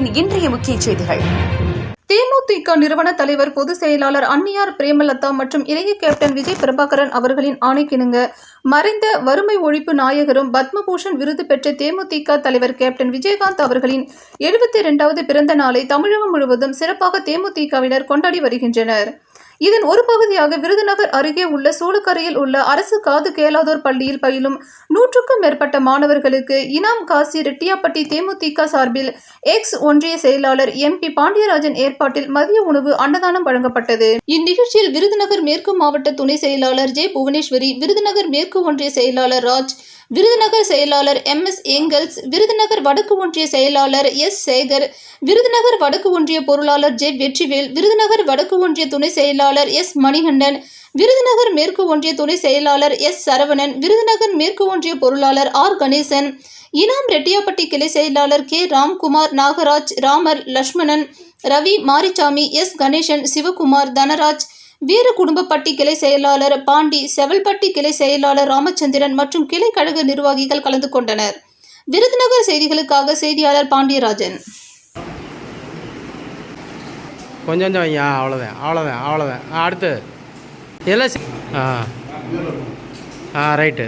தமிழகத்தின் இன்றைய முக்கிய செய்திகள். தேமுதிக நிறுவன தலைவர் பொதுச் செயலாளர் அன்னியார் பிரேமலதா மற்றும் இளைய கேப்டன் விஜய் பிரபாகரன் அவர்களின் ஆணைக்கிணங்க மறைந்த வறுமை ஒழிப்பு நாயகரும் பத்மபூஷன் விருது பெற்ற தேமுதிக தலைவர் கேப்டன் விஜயகாந்த் அவர்களின் 72வது பிறந்த நாளை தமிழகம் முழுவதும் சிறப்பாக தேமுதிகவினர் கொண்டாடி வருகின்றனர். இதன் ஒரு பகுதியாக விருதுநகர் அருகே உள்ள சூளக்கரையில் உள்ள அரசு காது கேளாதோர் பள்ளியில் பயிலும் 100க்கும் மேற்பட்ட மாணவர்களுக்கு இனாம் காசி ரெட்டியாப்பட்டி தேமுதிக சார்பில் எக்ஸ் ஒன்றிய செயலாளர் MP பாண்டியராஜன் ஏற்பாட்டில் மதிய உணவு அன்னதானம் வழங்கப்பட்டது. இந்நிகழ்ச்சியில் விருதுநகர் மேற்கு மாவட்ட துணை செயலாளர் ஜே புவனேஸ்வரி, விருதுநகர் மேற்கு ஒன்றிய செயலாளர் ராஜ், விருதுநகர் செயலாளர் MS ஏங்கல்ஸ், விருதுநகர் வடக்கு ஒன்றிய செயலாளர் S சேகர், விருதுநகர் வடக்கு ஒன்றிய பொருளாளர் ஜே வெற்றிவேல், விருதுநகர் வடக்கு ஒன்றிய துணை செயலாளர் S மணிகண்டன், விருதுநகர் மேற்கு ஒன்றிய துணை செயலாளர் S சரவணன், விருதுநகர் மேற்கு ஒன்றிய பொருளாளர் R கணேசன், இனாம் ரெட்டியாப்பட்டி கிளை செயலாளர் K ராம்குமார், நாகராஜ், ராமர், லட்சுமணன், ரவி, மாரிசாமி, S கணேசன், சிவகுமார், தனராஜ், வீர குடும்பப்பட்டி கிளை செயலாளர் பாண்டி, செவல்பட்டி கிளை செயலாளர் ராமச்சந்திரன் மற்றும் கிளை கழக நிர்வாகிகள் கலந்து கொண்டனர். விருதுநகர் செய்திகளுக்காக செய்தியாளர் பாண்டியராஜன். கொஞ்சம் ஐயா, அவ்வளோதான். அடுத்து எல்லாம் ரைட்டு.